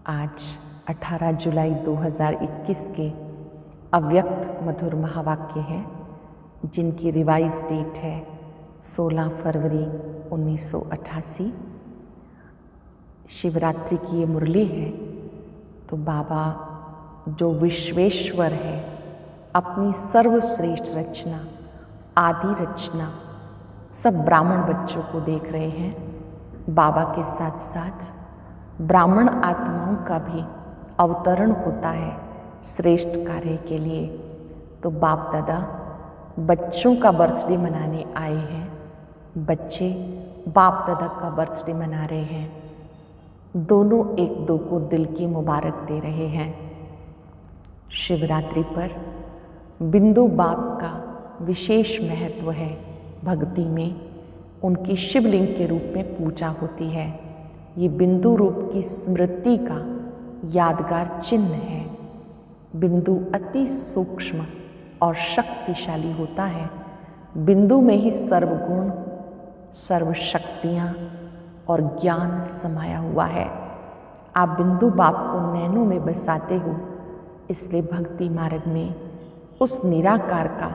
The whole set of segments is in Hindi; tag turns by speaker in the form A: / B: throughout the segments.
A: आज 18 जुलाई 2021 के अव्यक्त मधुर महावाक्य हैं जिनकी रिवाइज डेट है 16 फरवरी 1988। शिवरात्रि की ये मुरली है। तो बाबा जो विश्वेश्वर है अपनी सर्वश्रेष्ठ रचना, आदि रचना सब ब्राह्मण बच्चों को देख रहे हैं। बाबा के साथ साथ ब्राह्मण आत्माओं का भी अवतरण होता है श्रेष्ठ कार्य के लिए। तो बाप दादा बच्चों का बर्थडे मनाने आए हैं। बच्चे बाप दादा का बर्थडे मना रहे हैं। दोनों एक दो को दिल की मुबारक दे रहे हैं। शिवरात्रि पर बिंदु बाप का विशेष महत्व है। भक्ति में उनकी शिवलिंग के रूप में पूजा होती है। ये बिंदु रूप की स्मृति का यादगार चिन्ह है। बिंदु अति सूक्ष्म और शक्तिशाली होता है। बिंदु में ही सर्वगुण, सर्व शक्तियाँ और ज्ञान समाया हुआ है। आप बिंदु बाप को नैनों में बसाते हो, इसलिए भक्ति मार्ग में उस निराकार का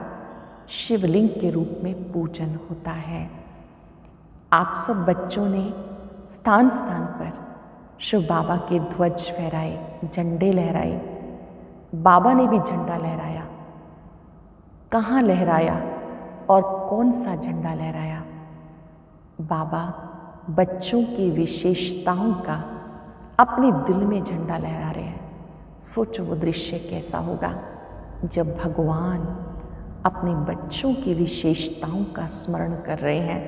A: शिवलिंग के रूप में पूजन होता है। आप सब बच्चों ने स्थान स्थान पर शिव बाबा के ध्वज फहराए, झंडे लहराए। बाबा ने भी झंडा लहराया। कहाँ लहराया और कौन सा झंडा लहराया? बाबा बच्चों की विशेषताओं का अपने दिल में झंडा लहरा रहे हैं। सोचो वो दृश्य कैसा होगा जब भगवान अपने बच्चों की विशेषताओं का स्मरण कर रहे हैं।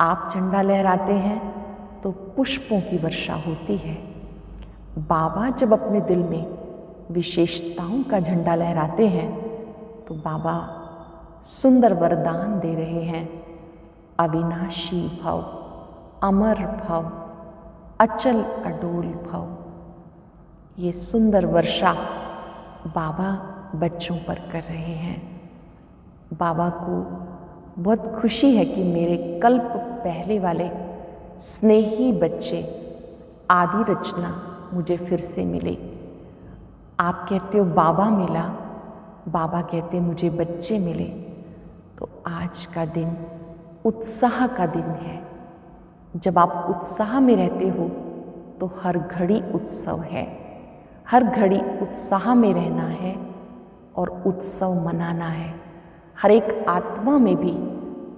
A: आप झंडा लहराते हैं तो पुष्पों की वर्षा होती है। बाबा जब अपने दिल में विशेषताओं का झंडा लहराते हैं तो बाबा सुंदर वरदान दे रहे हैं। अविनाशी भव, अमर भव, अचल अडोल भव। ये सुंदर वर्षा बाबा बच्चों पर कर रहे हैं। बाबा को बहुत खुशी है कि मेरे कल्प पहले वाले स्नेही बच्चे आदि रचना मुझे फिर से मिले। आप कहते हो बाबा मिला, बाबा कहते मुझे बच्चे मिले। तो आज का दिन उत्साह का दिन है। जब आप उत्साह में रहते हो तो हर घड़ी उत्सव है। हर घड़ी उत्साह में रहना है और उत्सव मनाना है। हर एक आत्मा में भी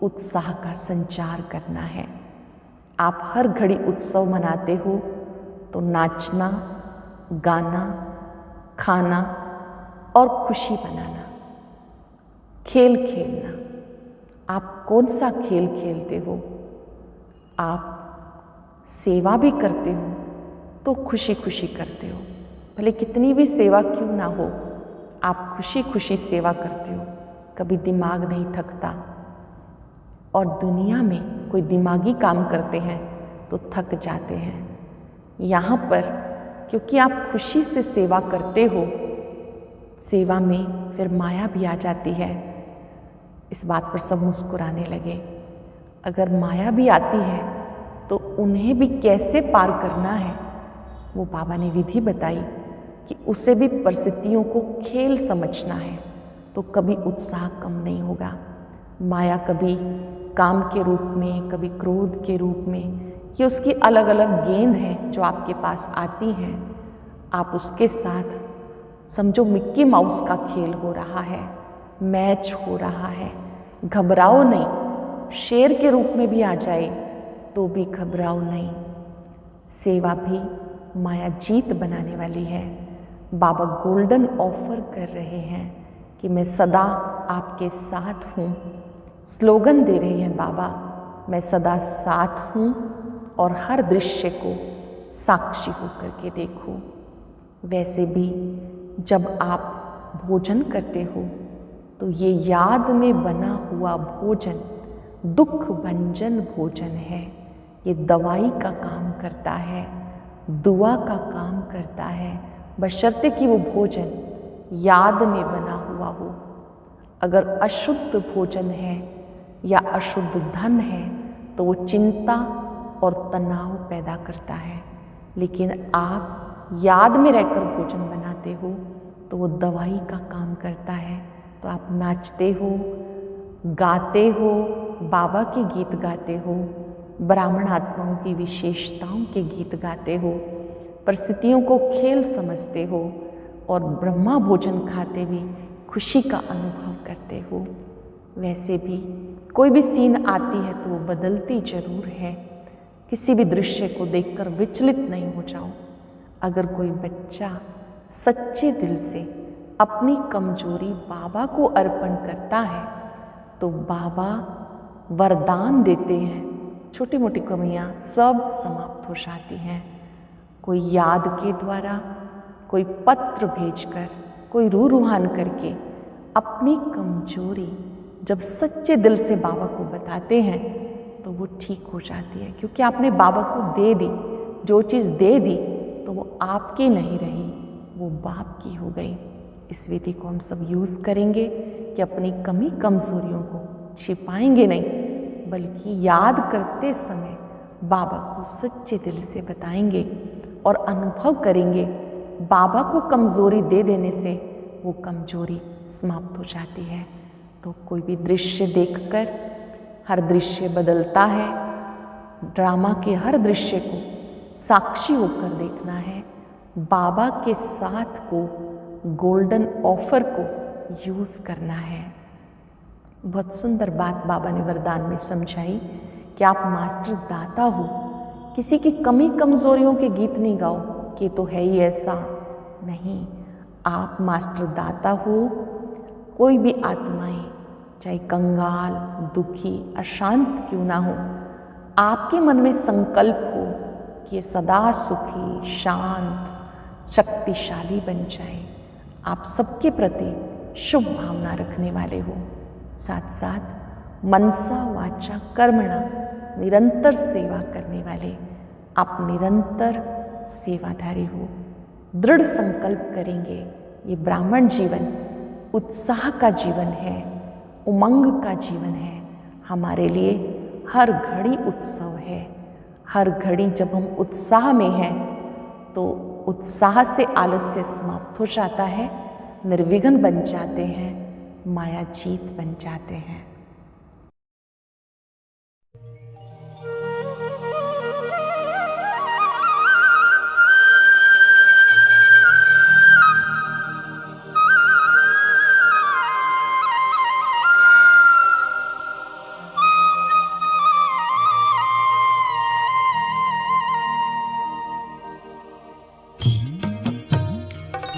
A: उत्साह का संचार करना है। आप हर घड़ी उत्सव मनाते हो तो नाचना, गाना, खाना और खुशी मनाना, खेल खेलना। आप कौन सा खेल खेलते हो? आप सेवा भी करते हो तो खुशी खुशी करते हो। भले कितनी भी सेवा क्यों ना हो, आप खुशी खुशी सेवा करते हो। कभी दिमाग नहीं थकता। और दुनिया में कोई दिमागी काम करते हैं तो थक जाते हैं। यहाँ पर क्योंकि आप खुशी से सेवा करते हो, सेवा में फिर माया भी आ जाती है। इस बात पर सब मुस्कुराने लगे। अगर माया भी आती है तो उन्हें भी कैसे पार करना है, वो बाबा ने विधि बताई कि उसे भी परिस्थितियों को खेल समझना है। तो कभी उत्साह कम नहीं होगा। माया कभी काम के रूप में, कभी क्रोध के रूप में, ये उसकी अलग अलग गेंद है जो आपके पास आती हैं। आप उसके साथ समझो मिक्की माउस का खेल हो रहा है, मैच हो रहा है। घबराओ नहीं। शेर के रूप में भी आ जाए तो भी घबराओ नहीं। सेवा भी माया जीत बनाने वाली है। बाबा गोल्डन ऑफर कर रहे हैं कि मैं सदा आपके साथ हूँ। स्लोगन दे रहे हैं बाबा, मैं सदा साथ हूँ और हर दृश्य को साक्षी होकर के देखो। वैसे भी जब आप भोजन करते हो तो ये याद में बना हुआ भोजन दुख भंजन भोजन है। ये दवाई का काम करता है, दुआ का काम करता है, बशर्ते कि वो भोजन याद में बना हुआ हो। अगर अशुद्ध भोजन है या अशुद्ध धन है तो वो चिंता और तनाव पैदा करता है। लेकिन आप याद में रहकर भोजन बनाते हो तो वो दवाई का काम करता है। तो आप नाचते हो, गाते हो, बाबा के गीत गाते हो, ब्राह्मण आत्माओं की विशेषताओं के गीत गाते हो, परिस्थितियों को खेल समझते हो और ब्रह्मा भोजन खाते हुए खुशी का अनुभव करते हो। वैसे भी कोई भी सीन आती है तो वो बदलती जरूर है। किसी भी दृश्य को देखकर विचलित नहीं हो जाओ। अगर कोई बच्चा सच्चे दिल से अपनी कमजोरी बाबा को अर्पण करता है तो बाबा वरदान देते हैं, छोटी मोटी कमियां सब समाप्त हो जाती हैं। कोई याद के द्वारा, कोई पत्र भेजकर, कोई रूहान करके अपनी कमजोरी जब सच्चे दिल से बाबा को बताते हैं तो वो ठीक हो जाती है, क्योंकि आपने बाबा को दे दी। जो चीज़ दे दी तो वो आपकी नहीं रही, वो बाप की हो गई। इस विधि को हम सब यूज़ करेंगे कि अपनी कमी कमजोरियों को छिपाएंगे नहीं, बल्कि याद करते समय बाबा को सच्चे दिल से बताएंगे और अनुभव करेंगे बाबा को कमजोरी दे देने से वो कमजोरी समाप्त हो जाती है। तो कोई भी दृश्य देखकर, हर दृश्य बदलता है, ड्रामा के हर दृश्य को साक्षी होकर देखना है। बाबा के साथ को, गोल्डन ऑफर को यूज़ करना है। बहुत सुंदर बात बाबा ने वरदान में समझाई कि आप मास्टर दाता हो। किसी की कमी कमजोरियों के गीत नहीं गाओ कि तो है ही ऐसा नहीं, आप मास्टर दाता हो। कोई भी आत्माएं चाहे कंगाल, दुखी, अशांत क्यों ना हो, आपके मन में संकल्प हो कि ये सदा सुखी, शांत, शक्तिशाली बन जाए। आप सबके प्रति शुभ भावना रखने वाले हो। साथ साथ मनसा वाचा कर्मणा निरंतर सेवा करने वाले आप निरंतर सेवाधारी हो। दृढ़ संकल्प करेंगे ये ब्राह्मण जीवन उत्साह का जीवन है, उमंग का जीवन है। हमारे लिए हर घड़ी उत्सव है। हर घड़ी जब हम उत्साह में हैं तो उत्साह से आलस्य समाप्त हो जाता है, निर्विघ्न बन जाते हैं, माया जीत बन जाते हैं।